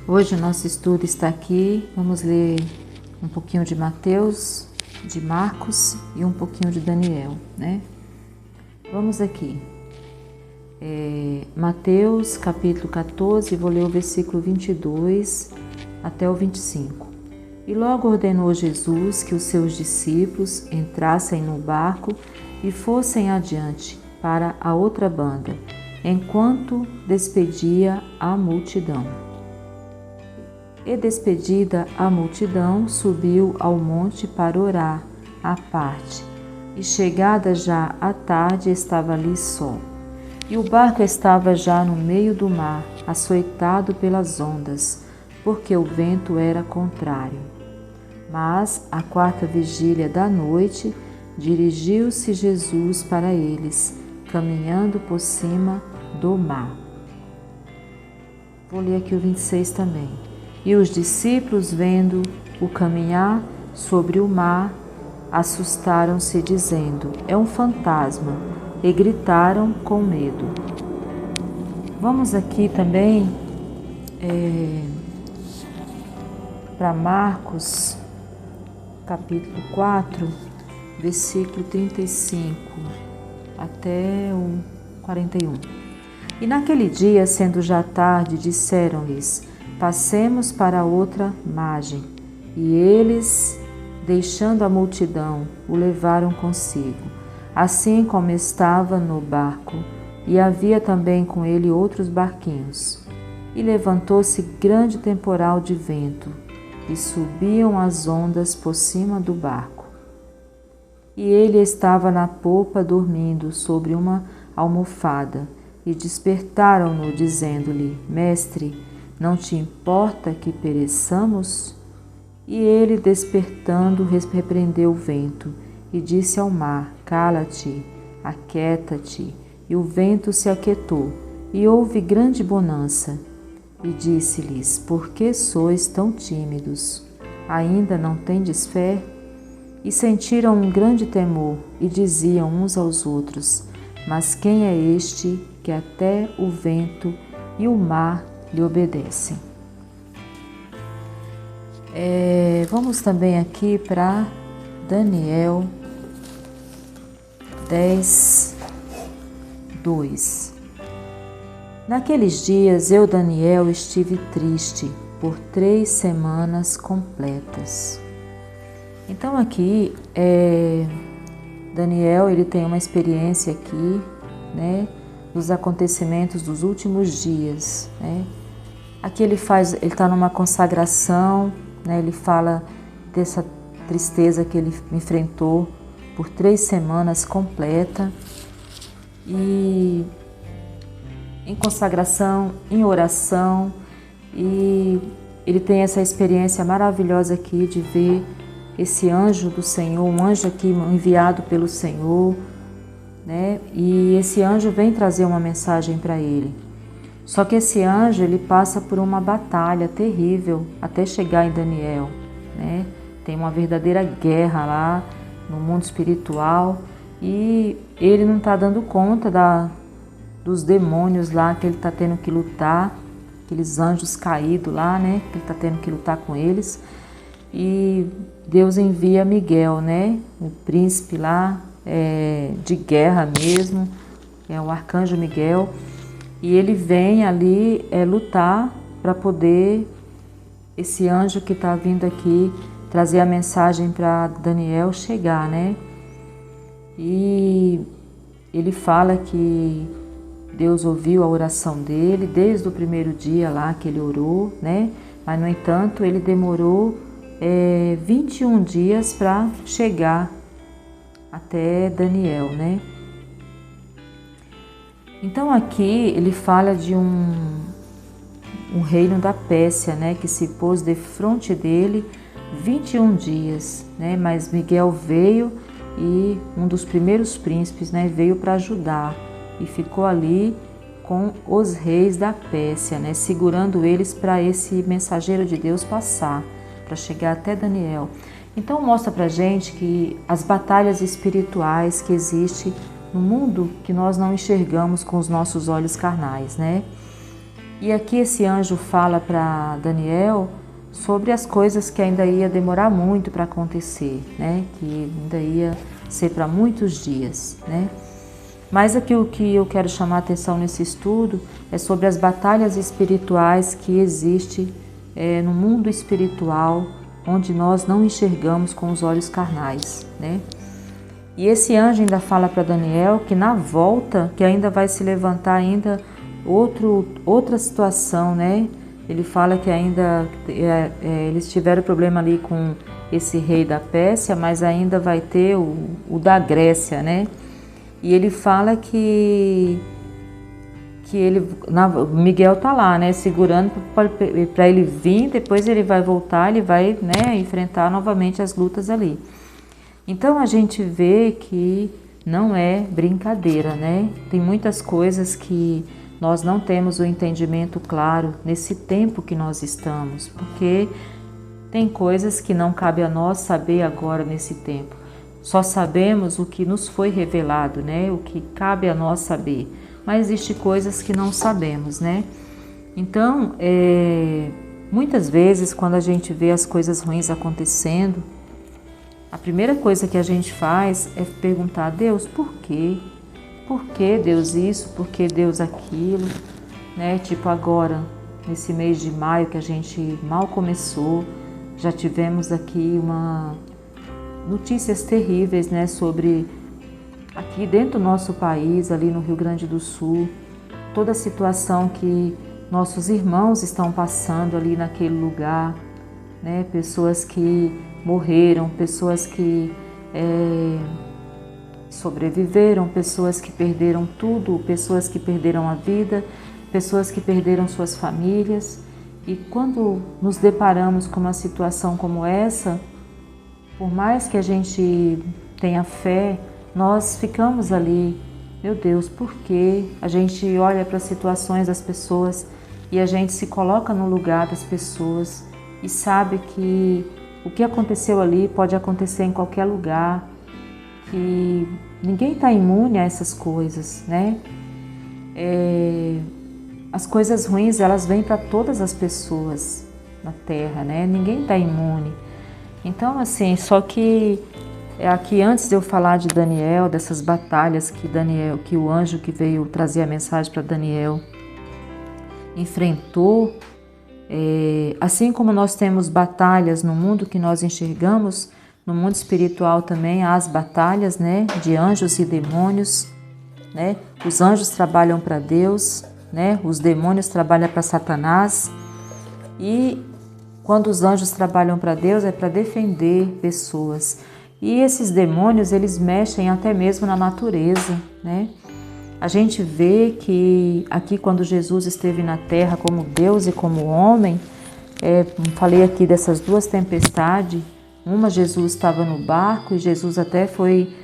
Hoje o nosso estudo está aqui, vamos ler um pouquinho de Mateus, de Marcos e um pouquinho de Daniel, né? Vamos aqui. Mateus capítulo 14, vou ler o versículo 22 até o 25. E logo ordenou Jesus que os seus discípulos entrassem no barco e fossem adiante para a outra banda, enquanto despedia a multidão. E despedida a multidão, subiu ao monte para orar à parte. E chegada já a tarde, estava ali só. E o barco estava já no meio do mar, açoitado pelas ondas, porque o vento era contrário. Mas, à quarta vigília da noite, dirigiu-se Jesus para eles, caminhando por cima do mar. Vou ler aqui o 26 também. E os discípulos, vendo o caminhar sobre o mar, assustaram-se, dizendo: é um fantasma, e gritaram com medo. Vamos aqui também para Marcos, capítulo 4, versículo 35 até o 41. E naquele dia, sendo já tarde, disseram-lhes: passemos para outra margem. E eles, deixando a multidão, o levaram consigo, assim como estava no barco, e havia também com ele outros barquinhos. E levantou-se grande temporal de vento, e subiam as ondas por cima do barco. E ele estava na popa dormindo sobre uma almofada, e despertaram-no, dizendo-lhe: Mestre, não te importa que pereçamos? E ele, despertando, repreendeu o vento, e disse ao mar: Cala-te, aquieta-te. E o vento se aquietou, e houve grande bonança. E disse-lhes: Por que sois tão tímidos? Ainda não tendes fé? E sentiram um grande temor, e diziam uns aos outros: Mas quem é este que até o vento e o mar lhe obedecem? Vamos também aqui para Daniel 10, 2. Naqueles dias eu, Daniel, estive triste por 3 semanas completas. Então aqui, Daniel, ele tem uma experiência aqui, né, dos acontecimentos dos últimos dias, né? Aqui ele está numa consagração, né? Ele fala dessa tristeza que ele enfrentou por 3 semanas completa, e em consagração, em oração, e ele tem essa experiência maravilhosa aqui de ver esse anjo do Senhor, um anjo aqui enviado pelo Senhor, né? E esse anjo vem trazer uma mensagem para ele. Só que esse anjo, ele passa por uma batalha terrível até chegar em Daniel, né? Tem uma verdadeira guerra lá no mundo espiritual, e ele não está dando conta dos demônios lá que ele está tendo que lutar, aqueles anjos caídos lá, né? Que ele está tendo que lutar com eles. E Deus envia Miguel, né? O príncipe lá, de guerra mesmo, é o arcanjo Miguel, e ele vem ali lutar para poder, esse anjo que está vindo aqui, trazer a mensagem para Daniel chegar, né? E ele fala que Deus ouviu a oração dele desde o primeiro dia lá que ele orou, né? Mas, no entanto, ele demorou 21 dias para chegar até Daniel, né? Então aqui ele fala de um reino da Pérsia, né? Que se pôs de frente dele 21 dias, né? Mas Miguel veio, e um dos primeiros príncipes, né, veio para ajudar, e ficou ali com os reis da Pérsia, né? Segurando eles para esse mensageiro de Deus passar, para chegar até Daniel. Então mostra para a gente que as batalhas espirituais que existem no mundo que nós não enxergamos com os nossos olhos carnais, né? E aqui esse anjo fala para Daniel sobre as coisas que ainda ia demorar muito para acontecer, né? Que ainda ia ser para muitos dias, né? Mas aqui o que eu quero chamar a atenção nesse estudo é sobre as batalhas espirituais que existem no mundo espiritual, onde nós não enxergamos com os olhos carnais, né? E esse anjo ainda fala para Daniel que na volta, que ainda vai se levantar ainda outra situação, né? Ele fala que ainda eles tiveram problema ali com esse rei da Pérsia, mas ainda vai ter o da Grécia, né? E ele fala que Miguel tá lá, né? Segurando para ele vir, depois ele vai voltar, ele vai, né, enfrentar novamente as lutas ali. Então a gente vê que não é brincadeira, né? Tem muitas coisas que nós não temos o entendimento claro nesse tempo que nós estamos, porque tem coisas que não cabe a nós saber agora nesse tempo. Só sabemos o que nos foi revelado, né? O que cabe a nós saber. Mas existem coisas que não sabemos, né? Então, muitas vezes quando a gente vê as coisas ruins acontecendo, a primeira coisa que a gente faz é perguntar a Deus, por quê? Por que Deus isso? Por que Deus aquilo? Né? Tipo agora, nesse mês de maio que a gente mal começou, já tivemos aqui notícias terríveis, né? Sobre aqui dentro do nosso país, ali no Rio Grande do Sul, toda a situação que nossos irmãos estão passando ali naquele lugar, né? Pessoas que morreram, pessoas que sobreviveram, pessoas que perderam tudo, pessoas que perderam a vida, pessoas que perderam suas famílias. E quando nos deparamos com uma situação como essa, por mais que a gente tenha fé, nós ficamos ali, meu Deus, por quê? A gente olha para as situações das pessoas e a gente se coloca no lugar das pessoas e sabe que o que aconteceu ali pode acontecer em qualquer lugar, que ninguém está imune a essas coisas, né? As coisas ruins, elas vêm para todas as pessoas na Terra, né? Ninguém está imune. Então, assim, só que aqui antes de eu falar de Daniel, dessas batalhas que o anjo que veio trazer a mensagem para Daniel enfrentou, assim como nós temos batalhas no mundo que nós enxergamos, no mundo espiritual também há as batalhas, né, de anjos e demônios, né? Os anjos trabalham para Deus, né? Os demônios trabalham para Satanás. E quando os anjos trabalham para Deus é para defender pessoas. E esses demônios, eles mexem até mesmo na natureza, né? A gente vê que aqui quando Jesus esteve na terra como Deus e como homem, falei aqui dessas duas tempestades. Uma, Jesus estava no barco e Jesus até foi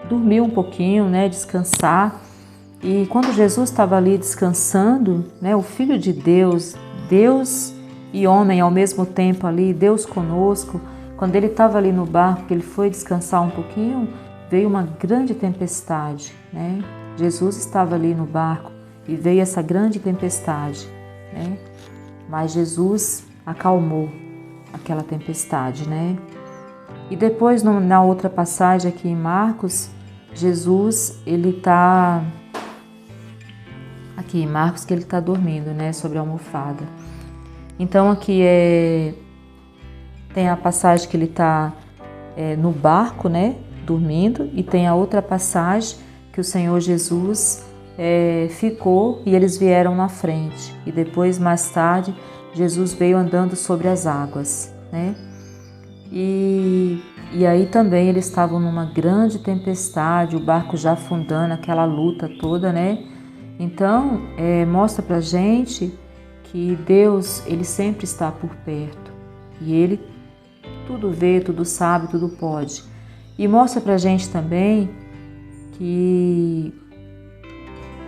dormir um pouquinho, né, descansar. E quando Jesus estava ali descansando, né, o Filho de Deus, Deus e homem ao mesmo tempo ali, Deus conosco, quando ele estava ali no barco, que ele foi descansar um pouquinho, veio uma grande tempestade, né? Jesus estava ali no barco e veio essa grande tempestade, né? Mas Jesus acalmou aquela tempestade, né? E depois, na outra passagem aqui em Marcos, Jesus, ele está aqui em Marcos que ele está dormindo, né? Sobre a almofada. Então aqui tem a passagem que ele está no barco, né? Dormindo, e tem a outra passagem que o Senhor Jesus ficou e eles vieram na frente. E depois, mais tarde, Jesus veio andando sobre as águas, né? E aí também eles estavam numa grande tempestade, o barco já afundando, aquela luta toda, né? Então, mostra pra gente que Deus, ele sempre está por perto. E ele tudo vê, tudo sabe, tudo pode. E mostra pra gente também que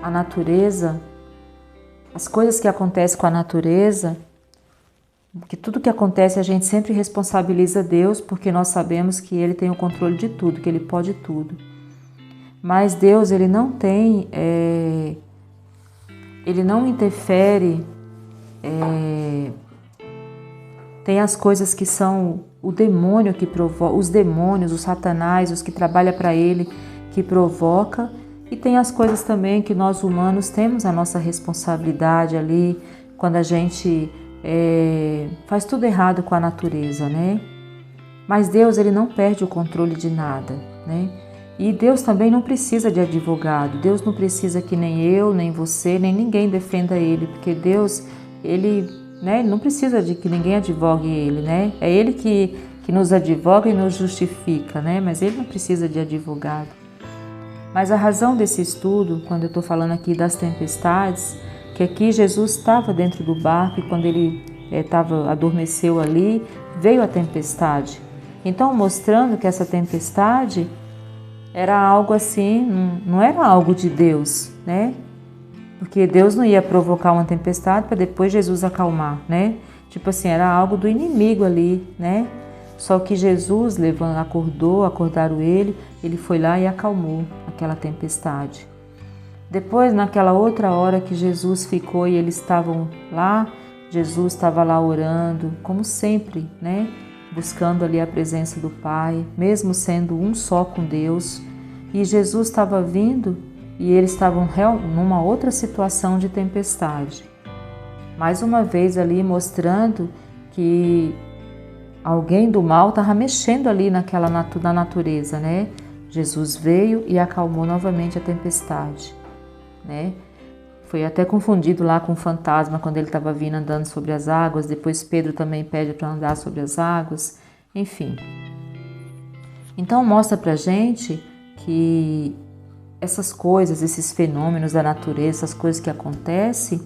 a natureza, as coisas que acontecem com a natureza, que tudo que acontece a gente sempre responsabiliza Deus, porque nós sabemos que Ele tem o controle de tudo, que Ele pode tudo. Mas Deus, Ele não tem ele não interfere. Tem as coisas que são o demônio que provoca, os demônios, os satanás, os que trabalham para ele, que provoca. E tem as coisas também que nós humanos temos a nossa responsabilidade ali, quando a gente faz tudo errado com a natureza, né? Mas Deus, ele não perde o controle de nada, né? E Deus também não precisa de advogado. Deus não precisa que nem eu, nem você, nem ninguém defenda ele, porque Deus, ele não precisa de que ninguém advogue ele, né? É ele que nos advoga e nos justifica, né? Mas ele não precisa de advogado. Mas a razão desse estudo, quando eu estou falando aqui das tempestades, que aqui Jesus estava dentro do barco e quando ele adormeceu ali, veio a tempestade. Então, mostrando que essa tempestade era algo assim, não era algo de Deus, né? Porque Deus não ia provocar uma tempestade para depois Jesus acalmar, né? Tipo assim, era algo do inimigo ali, né? Só que Jesus acordaram ele foi lá e acalmou aquela tempestade. Depois, naquela outra hora que Jesus ficou e eles estavam lá, Jesus estava lá orando, como sempre, né? Buscando ali a presença do Pai, mesmo sendo um só com Deus. E Jesus estava vindo e eles estavam numa outra situação de tempestade. Mais uma vez ali mostrando que alguém do mal estava mexendo ali na natureza, né? Jesus veio e acalmou novamente a tempestade, né? Foi até confundido lá com o fantasma quando ele estava vindo andando sobre as águas. Depois Pedro também pede para andar sobre as águas. Enfim. Então mostra pra gente que essas coisas, esses fenômenos da natureza, essas coisas que acontecem,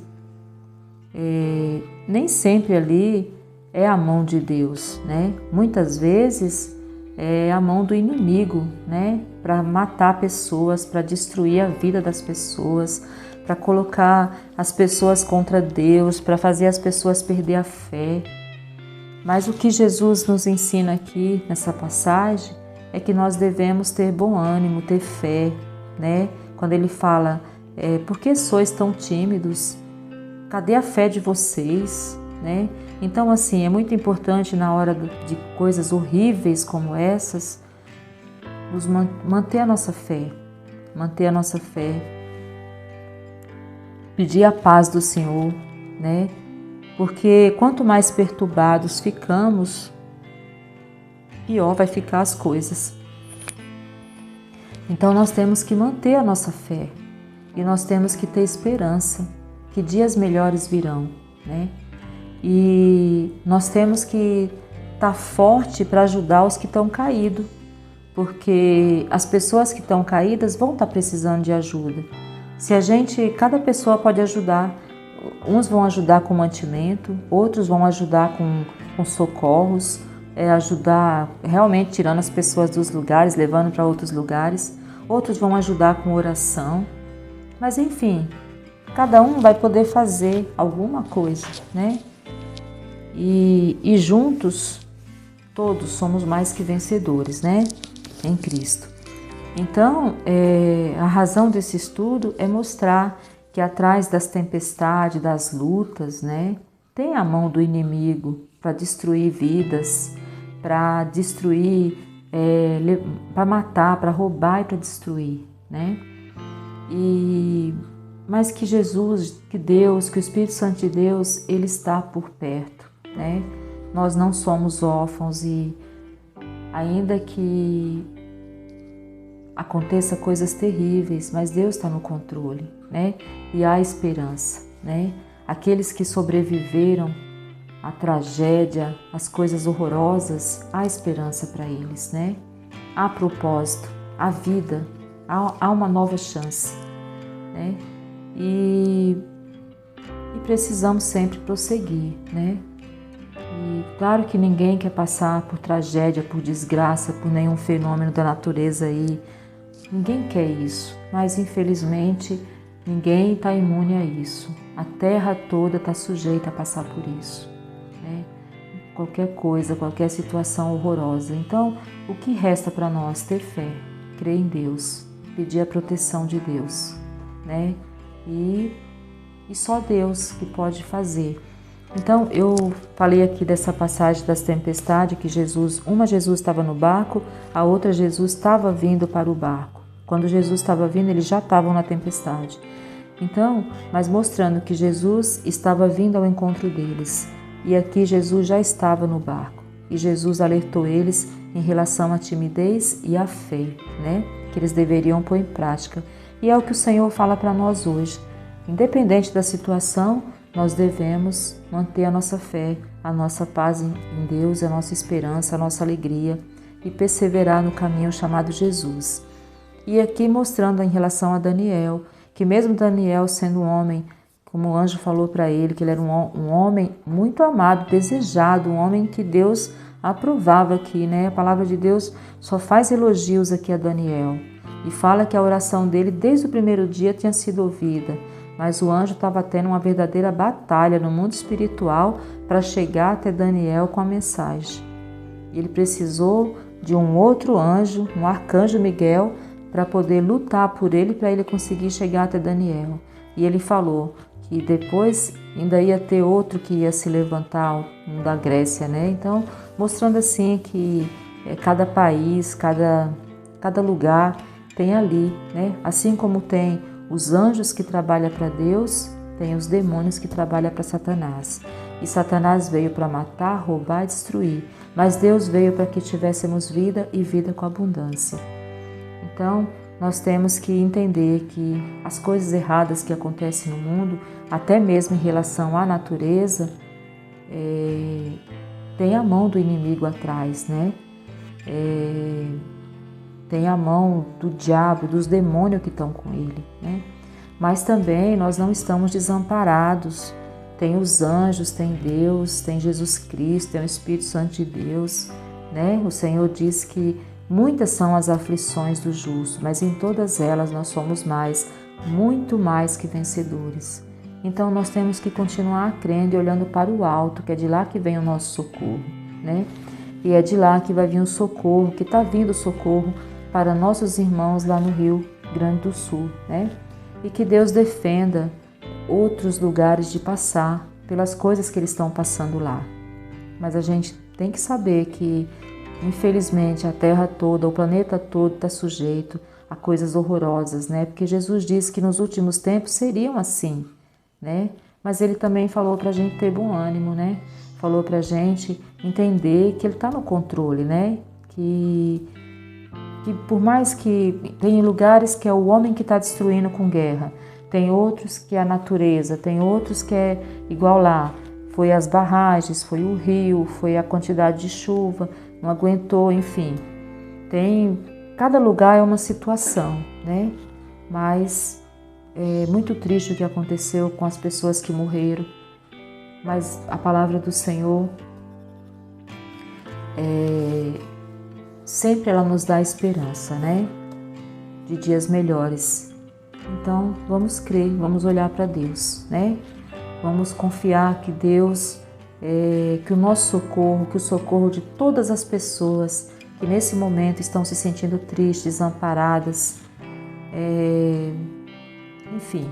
nem sempre ali é a mão de Deus, né? Muitas vezes é a mão do inimigo, né? Para matar pessoas, para destruir a vida das pessoas, para colocar as pessoas contra Deus, para fazer as pessoas perder a fé. Mas o que Jesus nos ensina aqui nessa passagem é que nós devemos ter bom ânimo, ter fé, né? Quando ele fala, por que sois tão tímidos? Cadê a fé de vocês, né? Então, assim, é muito importante na hora de coisas horríveis como essas, manter a nossa fé, pedir a paz do Senhor, né? Porque quanto mais perturbados ficamos, pior vai ficar as coisas. Então nós temos que manter a nossa fé e nós temos que ter esperança que dias melhores virão, né? E nós temos que estar forte para ajudar os que estão caídos, porque as pessoas que estão caídas vão estar precisando de ajuda. Cada pessoa pode ajudar. Uns vão ajudar com mantimento, outros vão ajudar com socorros, ajudar realmente tirando as pessoas dos lugares, levando para outros lugares. Outros vão ajudar com oração. Mas enfim, cada um vai poder fazer alguma coisa, né? E juntos, todos somos mais que vencedores, né? Em Cristo. Então, a razão desse estudo é mostrar que atrás das tempestades, das lutas, né, tem a mão do inimigo para destruir vidas, para destruir, para matar, para roubar e para destruir, né? Mas que Jesus, que Deus, que o Espírito Santo de Deus, ele está por perto, né? Nós não somos órfãos e ainda que aconteça coisas terríveis, mas Deus está no controle, né? E há esperança, né? Aqueles que sobreviveram à tragédia, às coisas horrorosas, há esperança para eles, né? Há propósito, há vida, há uma nova chance, né? E precisamos sempre prosseguir, né? E claro que ninguém quer passar por tragédia, por desgraça, por nenhum fenômeno da natureza aí. Ninguém quer isso, mas infelizmente ninguém está imune a isso. A terra toda está sujeita a passar por isso, né? Qualquer coisa, qualquer situação horrorosa. Então, o que resta para nós? Ter fé, crer em Deus, pedir a proteção de Deus, né? E e só Deus que pode fazer. Então, eu falei aqui dessa passagem das tempestades, que Jesus estava no barco, a outra Jesus estava vindo para o barco. Quando Jesus estava vindo, eles já estavam na tempestade. Então, mas mostrando que Jesus estava vindo ao encontro deles. E aqui Jesus já estava no barco. E Jesus alertou eles em relação à timidez e à fé, né? Que eles deveriam pôr em prática. E é o que o Senhor fala para nós hoje. Independente da situação, nós devemos manter a nossa fé, a nossa paz em Deus, a nossa esperança, a nossa alegria e perseverar no caminho chamado Jesus. E aqui mostrando em relação a Daniel, que mesmo Daniel sendo um homem, como o anjo falou para ele, que ele era um homem muito amado, desejado, um homem que Deus aprovava aqui, né? A palavra de Deus só faz elogios aqui a Daniel e fala que a oração dele desde o primeiro dia tinha sido ouvida. Mas o anjo estava tendo uma verdadeira batalha no mundo espiritual para chegar até Daniel com a mensagem. Ele precisou de um outro anjo, um arcanjo Miguel, para poder lutar por ele, para ele conseguir chegar até Daniel. E ele falou que depois ainda ia ter outro que ia se levantar, um da Grécia, né? Então, mostrando assim que cada país, cada lugar tem ali, né? Assim como tem os anjos que trabalham para Deus, tem os demônios que trabalham para Satanás. E Satanás veio para matar, roubar e destruir. Mas Deus veio para que tivéssemos vida e vida com abundância. Então, nós temos que entender que as coisas erradas que acontecem no mundo, até mesmo em relação à natureza, tem a mão do inimigo atrás, né? Tem a mão do diabo, dos demônios que estão com ele, né? Mas também nós não estamos desamparados. Tem os anjos, tem Deus, tem Jesus Cristo, tem o Espírito Santo de Deus, né? O Senhor diz que muitas são as aflições do justo, mas em todas elas nós somos muito mais que vencedores. Então nós temos que continuar crendo e olhando para o alto, que é de lá que vem o nosso socorro, né? E é de lá que vai vir o socorro, que está vindo o socorro para nossos irmãos lá no Rio Grande do Sul, né? E que Deus defenda outros lugares de passar pelas coisas que eles estão passando lá. Mas a gente tem que saber que, infelizmente, a terra toda, o planeta todo está sujeito a coisas horrorosas, né? Porque Jesus disse que nos últimos tempos seriam assim, né? Mas ele também falou para a gente ter bom ânimo, né? Falou para a gente entender que ele está no controle, né? Que por mais que tem lugares que é o homem que está destruindo com guerra, tem outros que é a natureza, tem outros que é igual lá, foi as barragens, foi o rio, foi a quantidade de chuva, não aguentou, enfim. Cada lugar é uma situação, né? Mas é muito triste o que aconteceu com as pessoas que morreram, mas a palavra do Senhor sempre ela nos dá esperança, né? De dias melhores. Então, vamos crer, vamos olhar para Deus, né? Vamos confiar que Deus, que o nosso socorro, que o socorro de todas as pessoas que nesse momento estão se sentindo tristes, desamparadas, enfim,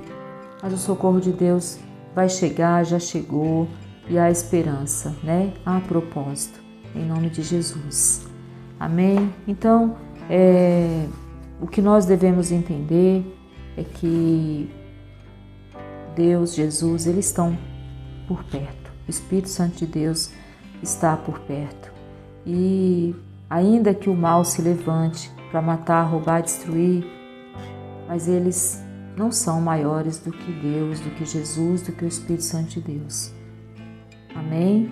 mas o socorro de Deus vai chegar, já chegou, e há esperança, né? Há propósito, em nome de Jesus. Amém? Então, o que nós devemos entender é que Deus, Jesus, eles estão por perto. O Espírito Santo de Deus está por perto. E ainda que o mal se levante para matar, roubar, destruir, mas eles não são maiores do que Deus, do que Jesus, do que o Espírito Santo de Deus. Amém?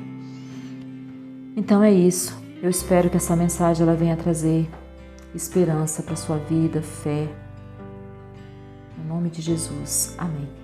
Então é isso. Eu espero que essa mensagem ela venha trazer esperança para a sua vida, fé. Em nome de Jesus. Amém.